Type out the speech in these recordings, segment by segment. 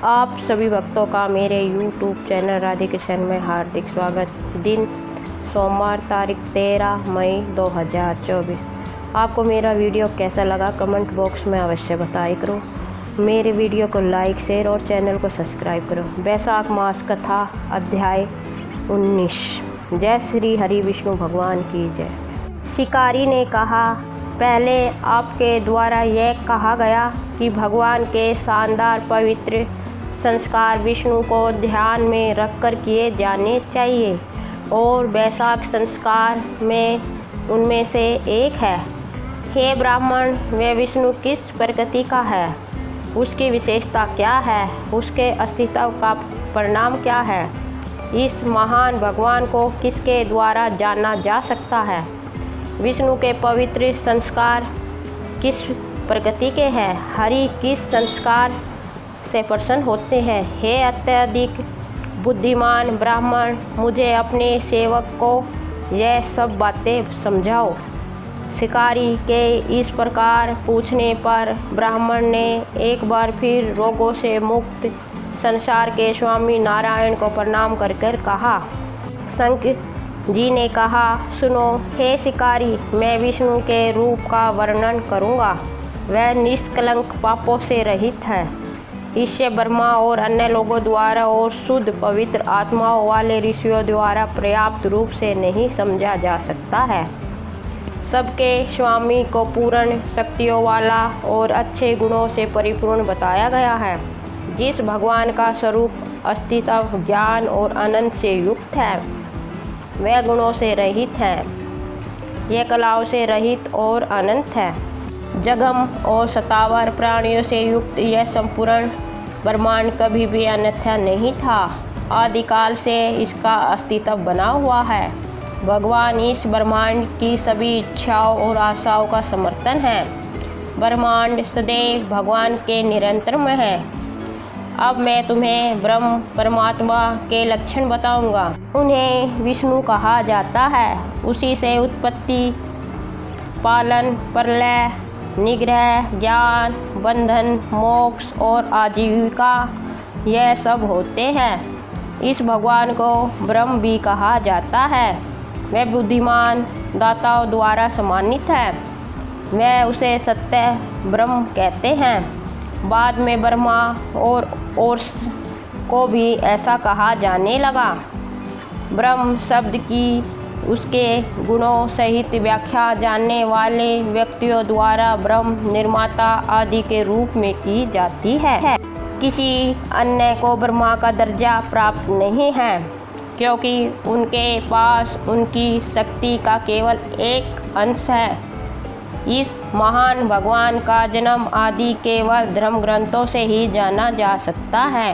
आप सभी भक्तों का मेरे YouTube चैनल राधे कृष्ण में हार्दिक स्वागत। दिन सोमवार तारीख 13 मई 2024। आपको मेरा वीडियो कैसा लगा कमेंट बॉक्स में अवश्य बताया करो। मेरे वीडियो को लाइक शेयर और चैनल को सब्सक्राइब करो। वैशाख मास कथा अध्याय 19। जय श्री हरि विष्णु भगवान की जय। शिकारी ने कहा, पहले आपके द्वारा यह कहा गया कि भगवान के शानदार पवित्र संस्कार विष्णु को ध्यान में रखकर किए जाने चाहिए और वैशाख संस्कार में उनमें से एक है। हे ब्राह्मण, वह विष्णु किस प्रकृति का है? उसकी विशेषता क्या है? उसके अस्तित्व का परिणाम क्या है? इस महान भगवान को किसके द्वारा जाना जा सकता है? विष्णु के पवित्र संस्कार किस प्रकृति के हैं? हरि किस संस्कार से प्रसन्न होते हैं? हे अत्यधिक बुद्धिमान ब्राह्मण, मुझे अपने सेवक को यह सब बातें समझाओ। शिकारी के इस प्रकार पूछने पर ब्राह्मण ने एक बार फिर रोगों से मुक्त संसार के स्वामी नारायण को प्रणाम कर कहा। शंकर जी ने कहा, सुनो हे शिकारी, मैं विष्णु के रूप का वर्णन करूँगा। वह निष्कलंक पापों से रहित है। इससे ब्रह्मा और अन्य लोगों द्वारा और शुद्ध पवित्र आत्माओं वाले ऋषियों द्वारा पर्याप्त रूप से नहीं समझा जा सकता है। सबके स्वामी को पूर्ण शक्तियों वाला और अच्छे गुणों से परिपूर्ण बताया गया है। जिस भगवान का स्वरूप अस्तित्व ज्ञान और आनंद से युक्त है, वह गुणों से रहित है। यह कलाओं से रहित और अनंत है। जगम और सतावर प्राणियों से युक्त यह संपूर्ण ब्रह्मांड कभी भी अन्यथा नहीं था। आदिकाल से इसका अस्तित्व बना हुआ है। भगवान इस ब्रह्मांड की सभी इच्छाओं और आशाओं का समर्थन है। ब्रह्मांड सदैव भगवान के निरंतर में है। अब मैं तुम्हें ब्रह्म परमात्मा के लक्षण बताऊंगा। उन्हें विष्णु कहा जाता है। उसी से उत्पत्ति, पालन, प्रलय, निग्रह, ज्ञान, बंधन, मोक्ष और आजीविका यह सब होते हैं। इस भगवान को ब्रह्म भी कहा जाता है। वह बुद्धिमान दाताओं द्वारा सम्मानित है। वह उसे सत्य ब्रह्म कहते हैं। बाद में ब्रह्मा और को भी ऐसा कहा जाने लगा। ब्रह्म शब्द की उसके गुणों सहित व्याख्या जानने वाले व्यक्तियों द्वारा ब्रह्म निर्माता आदि के रूप में की जाती है। किसी अन्य को ब्रह्मा का दर्जा प्राप्त नहीं है, क्योंकि उनके पास उनकी शक्ति का केवल एक अंश है। इस महान भगवान का जन्म आदि केवल धर्म ग्रंथों से ही जाना जा सकता है।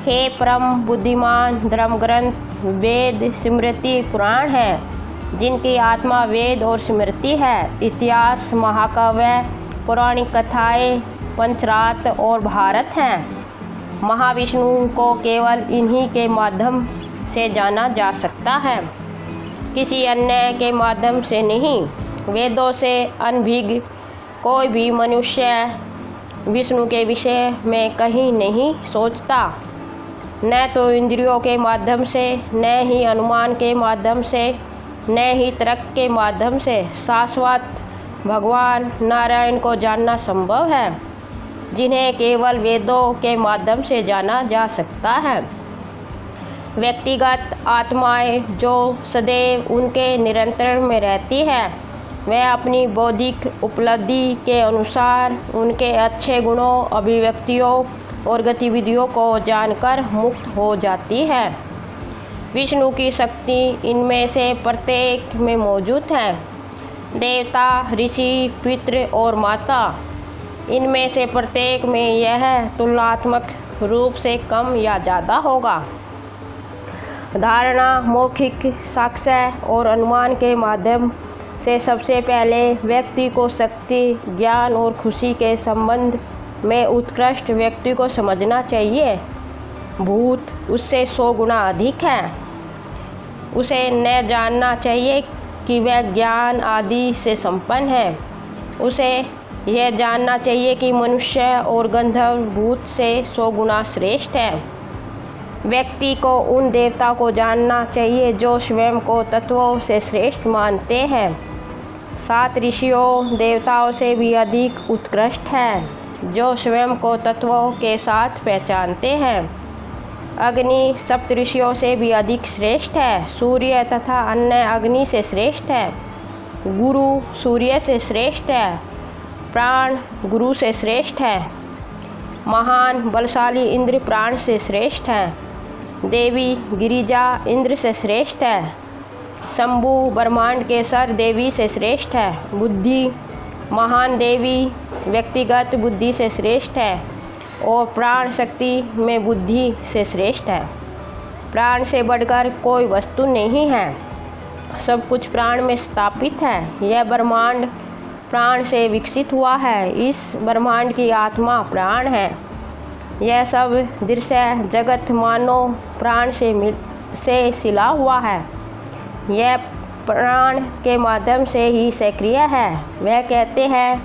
हे परम बुद्धिमान, धर्म ग्रंथ वेद, स्मृति, पुराण है, जिनकी आत्मा वेद और स्मृति है। इतिहास, महाकाव्य, पौराणिक कथाएं, पंचरात्र और भारत हैं। महाविष्णु को केवल इन्हीं के माध्यम से जाना जा सकता है, किसी अन्य के माध्यम से नहीं। वेदों से अनभिज्ञ कोई भी मनुष्य विष्णु के विषय में कहीं नहीं सोचता। न तो इंद्रियों के माध्यम से, न ही अनुमान के माध्यम से, न ही तर्क के माध्यम से शाश्वत भगवान नारायण को जानना संभव है, जिन्हें केवल वेदों के माध्यम से जाना जा सकता है। व्यक्तिगत आत्माएं जो सदैव उनके निरंतर में रहती है, वह अपनी बौद्धिक उपलब्धि के अनुसार उनके अच्छे गुणों, अभिव्यक्तियों और गतिविधियों को जानकर मुक्त हो जाती है। विष्णु की शक्ति इनमें से प्रत्येक में मौजूद है। देवता, ऋषि, पितृ और माता, इनमें से प्रत्येक में यह तुलनात्मक रूप से कम या ज़्यादा होगा। धारणा, मौखिक साक्ष्य और अनुमान के माध्यम से सबसे पहले व्यक्ति को शक्ति, ज्ञान और खुशी के संबंध में उत्कृष्ट व्यक्ति को समझना चाहिए। भूत उससे 100 गुना अधिक है। उसे न जानना चाहिए कि वह ज्ञान आदि से संपन्न है। उसे यह जानना चाहिए कि मनुष्य और गंधर्व भूत से 100 गुना श्रेष्ठ है। व्यक्ति को उन देवता को जानना चाहिए जो स्वयं को तत्वों से श्रेष्ठ मानते हैं। 7 ऋषियों देवताओं से भी अधिक उत्कृष्ट हैं, जो स्वयं को तत्वों के साथ पहचानते हैं। अग्नि सप्तऋषियों से भी अधिक श्रेष्ठ है। सूर्य तथा अन्य अग्नि से श्रेष्ठ है। गुरु सूर्य से श्रेष्ठ है। प्राण गुरु से श्रेष्ठ है। महान बलशाली इंद्र प्राण से श्रेष्ठ है। देवी गिरिजा इंद्र से श्रेष्ठ है। शंभु ब्रह्मांड के सर देवी से श्रेष्ठ है। बुद्धि महान देवी व्यक्तिगत बुद्धि से श्रेष्ठ है और प्राण शक्ति में बुद्धि से श्रेष्ठ है। प्राण से बढ़कर कोई वस्तु नहीं है, सब कुछ प्राण में स्थापित है। यह ब्रह्मांड प्राण से विकसित हुआ है। इस ब्रह्मांड की आत्मा प्राण है। यह सब दृश्य जगत मानो प्राण से सिला हुआ है। यह प्राण के माध्यम से ही सक्रिय है। वह कहते हैं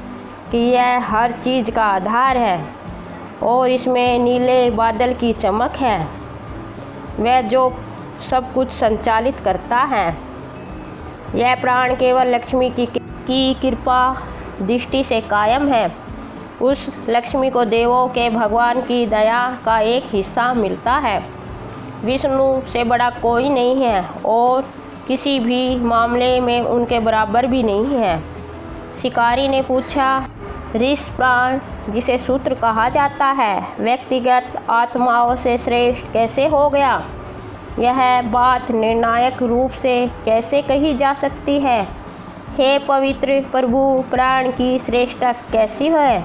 कि यह हर चीज़ का आधार है और इसमें नीले बादल की चमक है। वह जो सब कुछ संचालित करता है। यह प्राण केवल लक्ष्मी की कृपा दृष्टि से कायम है। उस लक्ष्मी को देवों के भगवान की दया का एक हिस्सा मिलता है। विष्णु से बड़ा कोई नहीं है और किसी भी मामले में उनके बराबर भी नहीं है। शिकारी ने पूछा, ऋष प्राण जिसे सूत्र कहा जाता है व्यक्तिगत आत्माओं से श्रेष्ठ कैसे हो गया? यह बात निर्णायक रूप से कैसे कही जा सकती है? हे पवित्र प्रभु, प्राण की श्रेष्ठता कैसी है?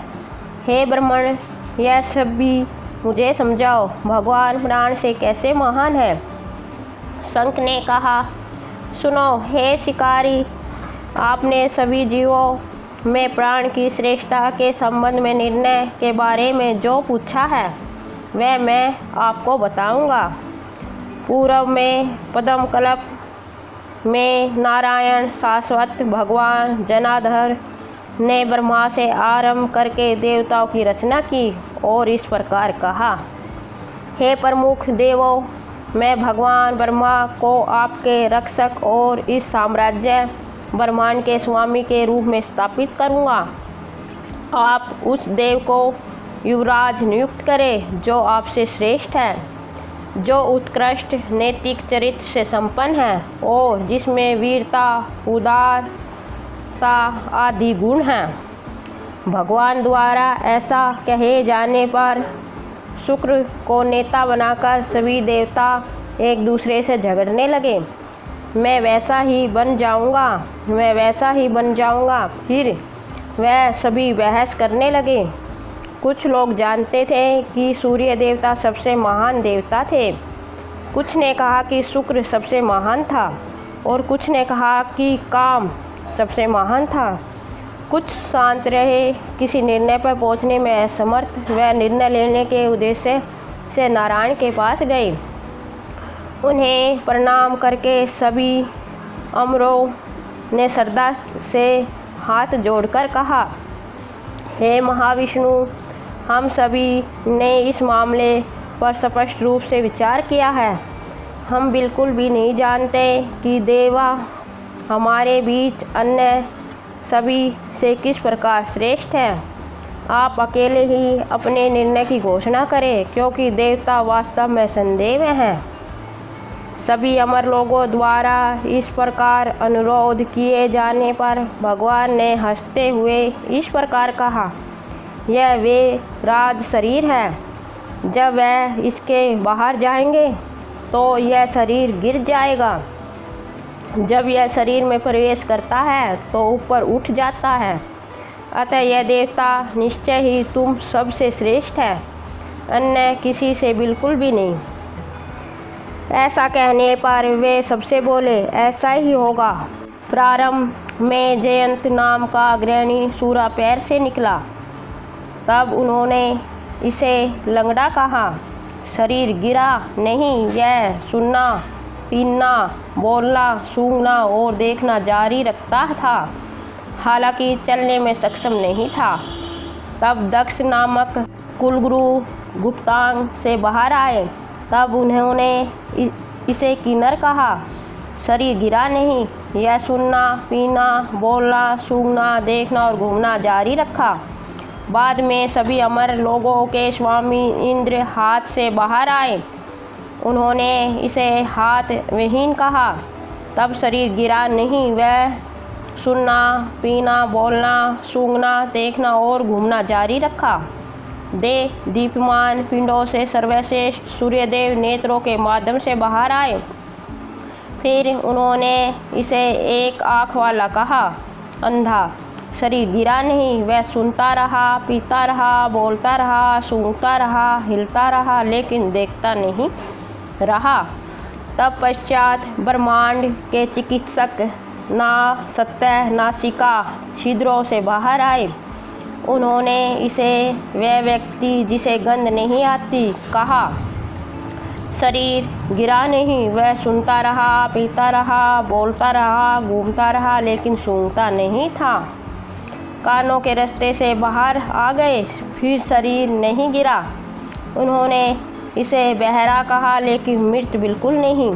हे ब्रह्मण, यह सब भी मुझे समझाओ। भगवान प्राण से कैसे महान है? शंख ने कहा, सुनो हे शिकारी, आपने सभी जीवों में प्राण की श्रेष्ठता के संबंध में निर्णय के बारे में जो पूछा है वह मैं आपको बताऊंगा। पूर्व में पद्मकल्प में नारायण शाश्वत भगवान जनार्दन ने ब्रह्मा से आरंभ करके देवताओं की रचना की और इस प्रकार कहा, हे प्रमुख देवों, मैं भगवान ब्रह्मा को आपके रक्षक और इस साम्राज्य ब्रह्मांड के स्वामी के रूप में स्थापित करूंगा। आप उस देव को युवराज नियुक्त करें जो आपसे श्रेष्ठ है, जो उत्कृष्ट नैतिक चरित्र से संपन्न है और जिसमें वीरता उदारता आदि गुण हैं। भगवान द्वारा ऐसा कहे जाने पर शुक्र को नेता बनाकर सभी देवता एक दूसरे से झगड़ने लगे। मैं वैसा ही बन जाऊंगा, मैं वैसा ही बन जाऊंगा। फिर वह सभी बहस करने लगे। कुछ लोग जानते थे कि सूर्य देवता सबसे महान देवता थे। कुछ ने कहा कि शुक्र सबसे महान था और कुछ ने कहा कि काम सबसे महान था। कुछ शांत रहे। किसी निर्णय पर पहुंचने में असमर्थ वह निर्णय लेने के उद्देश्य से नारायण के पास गए। उन्हें प्रणाम करके सभी अमरों ने श्रद्धा से हाथ जोड़कर कहा, हे महाविष्णु, हम सभी ने इस मामले पर स्पष्ट रूप से विचार किया है। हम बिल्कुल भी नहीं जानते कि देवा हमारे बीच अन्य सभी से किस प्रकार श्रेष्ठ है। आप अकेले ही अपने निर्णय की घोषणा करें, क्योंकि देवता वास्तव में संदेह में हैं। सभी अमर लोगों द्वारा इस प्रकार अनुरोध किए जाने पर भगवान ने हंसते हुए इस प्रकार कहा, यह वे राज शरीर है। जब वह इसके बाहर जाएंगे तो यह शरीर गिर जाएगा। जब यह शरीर में प्रवेश करता है तो ऊपर उठ जाता है। अतः यह देवता निश्चय ही तुम सबसे श्रेष्ठ है, अन्य किसी से बिल्कुल भी नहीं। ऐसा कहने पर वे सबसे बोले, ऐसा ही होगा। प्रारंभ में जयंत नाम का अग्रणी सूरा पैर से निकला। तब उन्होंने इसे लंगड़ा कहा। शरीर गिरा नहीं, यह सुनना, पीना, बोलना, सूंघना और देखना जारी रखता था। हालांकि चलने में सक्षम नहीं था। तब दक्ष नामक कुलगुरु गुप्तांग से बाहर आए। तब उन्होंने इसे किन्नर कहा। शरीर गिरा नहीं। यह सुनना, पीना, बोलना, सूंघना, देखना और घूमना जारी रखा। बाद में सभी अमर लोगों के स्वामी इंद्र हाथ से बाहर आए। उन्होंने इसे हाथ विहीन कहा। तब शरीर गिरा नहीं। वह सुनना, पीना, बोलना, सूंघना, देखना और घूमना जारी रखा। दीप्यमान पिंडों से सर्वश्रेष्ठ सूर्यदेव नेत्रों के माध्यम से बाहर आए। फिर उन्होंने इसे एक आँख वाला कहा। अंधा। शरीर गिरा नहीं। वह सुनता रहा, पीता रहा, बोलता रहा, सूंघता रहा, हिलता रहा, लेकिन देखता नहीं रहा। तब पश्चात ब्रह्मांड के चिकित्सक ना सतह नासिका छिद्रों से बाहर आए। उन्होंने इसे वह व्यक्ति जिसे गंध नहीं आती कहा। शरीर गिरा नहीं। वह सुनता रहा, पीता रहा, बोलता रहा, घूमता रहा, लेकिन सूंघता नहीं था। कानों के रास्ते से बाहर आ गए। फिर शरीर नहीं गिरा। उन्होंने इसे बहरा कहा, लेकिन मृत बिल्कुल नहीं।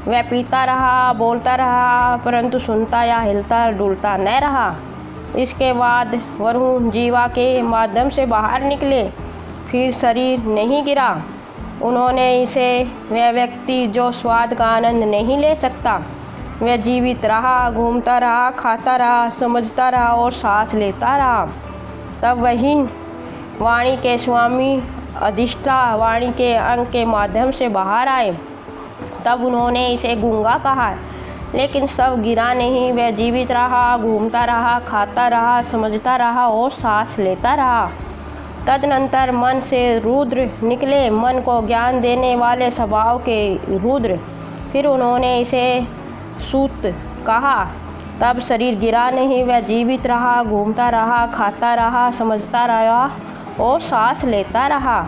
वह पीता रहा, बोलता रहा, परंतु सुनता या हिलता डुलता न रहा। इसके बाद वरुण जीवा के माध्यम से बाहर निकले। फिर शरीर नहीं गिरा। उन्होंने इसे वह व्यक्ति जो स्वाद का आनंद नहीं ले सकता, वह जीवित रहा, घूमता रहा, खाता रहा, समझता रहा और सांस लेता रहा। तब वही वाणी के स्वामी अधिष्ठा वाणी के अंग के माध्यम से बाहर आए। तब उन्होंने इसे गूंगा कहा, लेकिन सब गिरा नहीं। वह जीवित रहा, घूमता रहा, खाता रहा, समझता रहा और सांस लेता रहा। तदनंतर मन से रुद्र निकले, मन को ज्ञान देने वाले स्वभाव के रुद्र। फिर उन्होंने इसे सूत कहा। तब शरीर गिरा नहीं। वह जीवित रहा, घूमता रहा, खाता रहा, समझता रहा और सांस लेता रहा।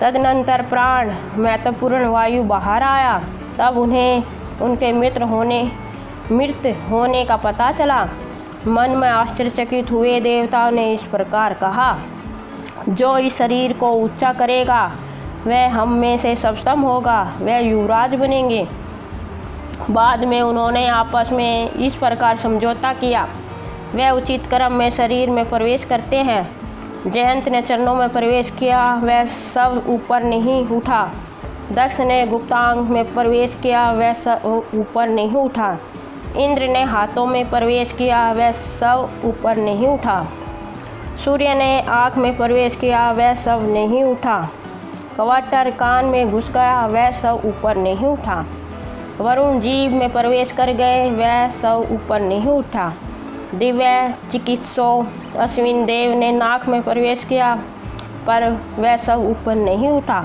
तदनंतर प्राण महत्वपूर्ण वायु बाहर आया। तब उन्हें उनके मृत होने का पता चला। मन में आश्चर्यचकित हुए देवताओं ने इस प्रकार कहा, जो इस शरीर को ऊंचा करेगा वह हम में से सक्षम होगा, वह युवराज बनेंगे। बाद में उन्होंने आपस में इस प्रकार समझौता किया, वह उचित क्रम में शरीर में प्रवेश करते हैं। जयंत ने चरणों में प्रवेश किया। वह सब ऊपर नहीं उठा। दक्ष ने गुप्तांग में प्रवेश किया। वह सब ऊपर नहीं उठा। इंद्र ने हाथों में प्रवेश किया। वह सब ऊपर नहीं उठा। सूर्य ने आँख में प्रवेश किया। वह सब नहीं उठा। कवटर कान में घुस गया। वह सब ऊपर नहीं उठा। वरुण जीभ में प्रवेश कर गए। वह सब ऊपर नहीं उठा। दिव्य चिकित्सक अश्विन देव ने नाक में प्रवेश किया, पर वह सब ऊपर नहीं उठा।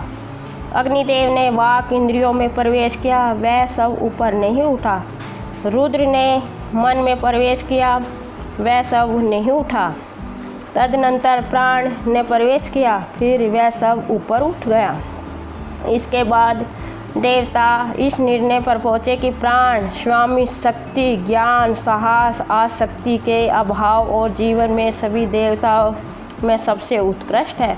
अग्निदेव ने वाक इंद्रियों में प्रवेश किया। वह सब ऊपर नहीं उठा। रुद्र ने मन में प्रवेश किया। वह सब नहीं उठा। तदनंतर प्राण ने प्रवेश किया। फिर वह सब ऊपर उठ गया। इसके बाद देवता इस निर्णय पर पहुँचे कि प्राण स्वामी शक्ति, ज्ञान, साहस, आसक्ति के अभाव और जीवन में सभी देवताओं में सबसे उत्कृष्ट है।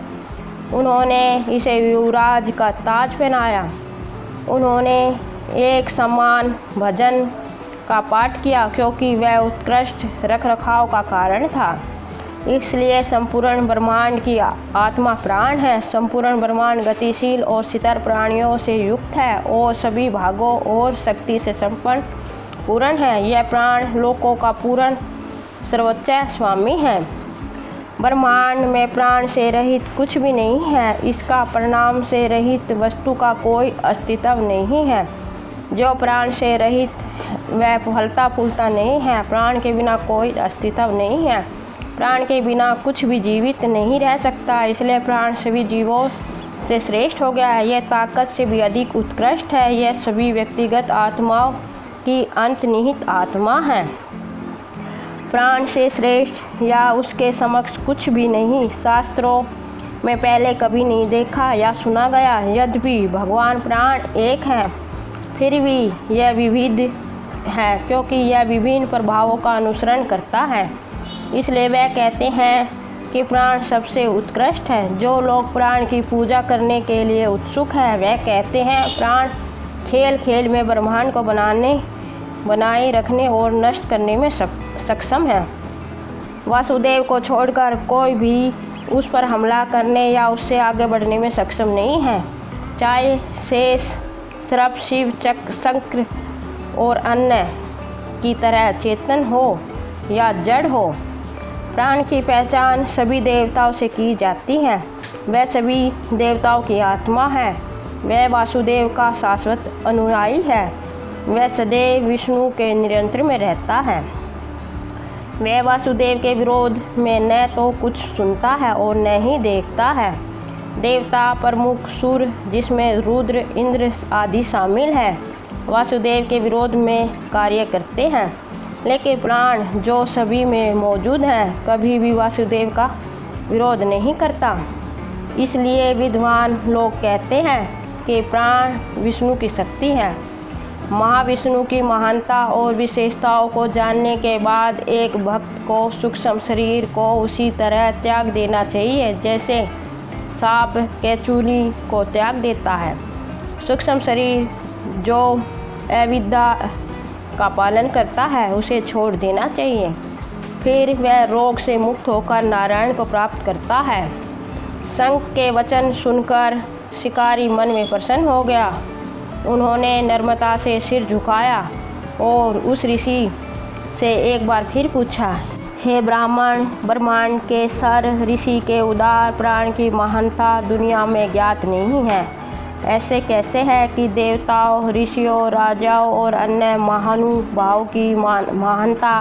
उन्होंने इसे युवराज का ताज पहनाया। उन्होंने एक समान भजन का पाठ किया, क्योंकि वह उत्कृष्ट रखरखाव का कारण था। इसलिए संपूर्ण ब्रह्मांड की आत्मा प्राण है। संपूर्ण ब्रह्मांड गतिशील और शीतल प्राणियों से युक्त है और सभी भागों और शक्ति से संपन्न पूर्ण है। यह प्राण लोकों का पूर्ण सर्वोच्च स्वामी है। ब्रह्मांड में प्राण से रहित कुछ भी नहीं है। इसका परिणाम से रहित वस्तु का कोई अस्तित्व नहीं है। जो प्राण से रहित वह फलता फूलता नहीं है। प्राण के बिना कोई अस्तित्व नहीं है। प्राण के बिना कुछ भी जीवित नहीं रह सकता। इसलिए प्राण सभी जीवों से श्रेष्ठ हो गया है। यह ताकत से भी अधिक उत्कृष्ट है। यह सभी व्यक्तिगत आत्माओं की अंतर्निहित आत्मा है। प्राण से श्रेष्ठ या उसके समक्ष कुछ भी नहीं, शास्त्रों में पहले कभी नहीं देखा या सुना गया। यद्यपि भगवान प्राण एक हैं, फिर भी यह विविध है क्योंकि यह विभिन्न प्रभावों का अनुसरण करता है। इसलिए वह कहते हैं कि प्राण सबसे उत्कृष्ट है। जो लोग प्राण की पूजा करने के लिए उत्सुक है वह कहते हैं प्राण खेल खेल में ब्रह्मांड को बनाए रखने और नष्ट करने में सक्षम है। वासुदेव को छोड़कर कोई भी उस पर हमला करने या उससे आगे बढ़ने में सक्षम नहीं है, चाहे शेष, सर्प, शिव, चक्र, शंकर और अन्य की तरह चेतन हो या जड़ हो। प्राण की पहचान सभी देवताओं से की जाती है। वह सभी देवताओं की आत्मा है। वह वासुदेव का शाश्वत अनुयायी है। वह सदैव विष्णु के नियंत्रण में रहता है। वह वासुदेव के विरोध में न तो कुछ सुनता है और न ही देखता है। देवता प्रमुख सुर, जिसमें रुद्र, इंद्र आदि शामिल है, वासुदेव के विरोध में कार्य करते हैं, लेकिन प्राण जो सभी में मौजूद है कभी भी वासुदेव का विरोध नहीं करता। इसलिए विद्वान लोग कहते हैं कि प्राण विष्णु की शक्ति है। महाविष्णु की महानता और विशेषताओं को जानने के बाद एक भक्त को सूक्ष्म शरीर को उसी तरह त्याग देना चाहिए जैसे सांप केचुली को त्याग देता है। सूक्ष्म शरीर जो अविद्या का पालन करता है उसे छोड़ देना चाहिए। फिर वह रोग से मुक्त होकर नारायण को प्राप्त करता है। शंख के वचन सुनकर शिकारी मन में प्रसन्न हो गया। उन्होंने नम्रता से सिर झुकाया और उस ऋषि से एक बार फिर पूछा, हे ब्राह्मण, ब्रह्मांड के सर ऋषि के उदार प्राण की महानता दुनिया में ज्ञात नहीं है। ऐसे कैसे है कि देवताओं, ऋषियों, राजाओं और अन्य महानुभावों की महानता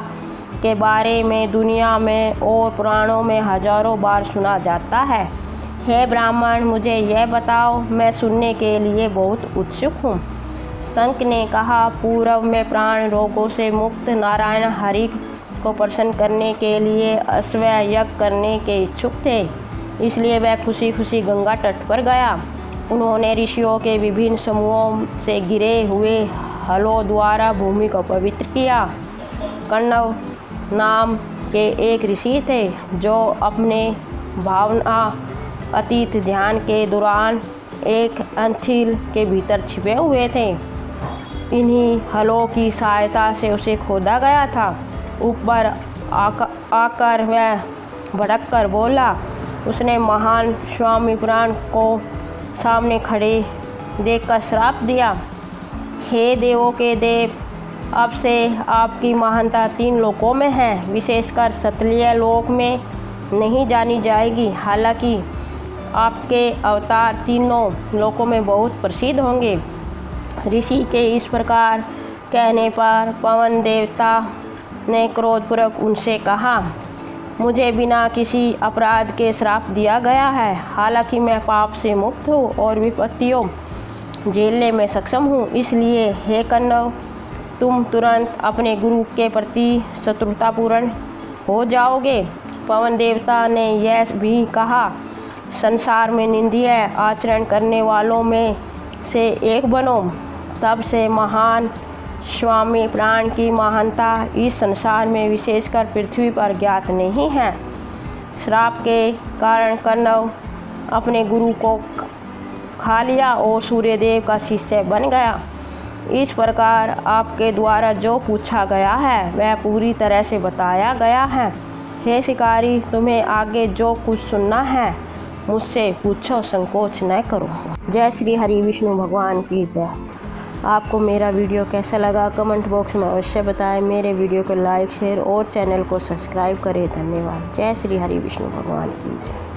के बारे में दुनिया में और पुराणों में हजारों बार सुना जाता है। हे ब्राह्मण, मुझे यह बताओ, मैं सुनने के लिए बहुत उत्सुक हूँ। शंख ने कहा, पूर्व में प्राण रोगों से मुक्त नारायण हरि को प्रसन्न करने के लिए अश्वमेध यज्ञ करने के इच्छुक थे। इसलिए वह खुशी खुशी गंगा तट पर गया। उन्होंने ऋषियों के विभिन्न समूहों से गिरे हुए हलों द्वारा भूमि को पवित्र किया। कण्व नाम के एक ऋषि थे जो अपने भावना अतीत ध्यान के दौरान एक अंथिल के भीतर छिपे हुए थे। इन्हीं हलों की सहायता से उसे खोदा गया था। ऊपर आकर वह भड़क कर बोला। उसने महान स्वामी प्राण को सामने खड़े देखकर श्राप दिया, हे देवों के देव, अब से आपकी महानता 3 लोकों में है, विशेषकर सतलीय लोक में नहीं जानी जाएगी। हालांकि आपके अवतार तीनों लोकों में बहुत प्रसिद्ध होंगे। ऋषि के इस प्रकार कहने पर पवन देवता ने क्रोधपूर्वक उनसे कहा, मुझे बिना किसी अपराध के श्राप दिया गया है। हालांकि मैं पाप से मुक्त हूँ और विपत्तियों झेलने में सक्षम हूँ। इसलिए हे कण्व, तुम तुरंत अपने गुरु के प्रति शत्रुतापूर्ण हो जाओगे। पवन देवता ने यह भी कहा, संसार में निंदनीय आचरण करने वालों में से एक बनो। तब से महान स्वामी प्राण की महानता इस संसार में विशेषकर पृथ्वी पर ज्ञात नहीं है। श्राप के कारण कण्व अपने गुरु को खा लिया और सूर्यदेव का शिष्य बन गया। इस प्रकार आपके द्वारा जो पूछा गया है वह पूरी तरह से बताया गया है। हे शिकारी, तुम्हें आगे जो कुछ सुनना है मुझसे पूछो, संकोच न करो। जय श्री हरि विष्णु भगवान की जय। आपको मेरा वीडियो कैसा लगा कमेंट बॉक्स में अवश्य बताएं। मेरे वीडियो को लाइक, शेयर और चैनल को सब्सक्राइब करें। धन्यवाद। जय श्री हरि विष्णु भगवान की जय।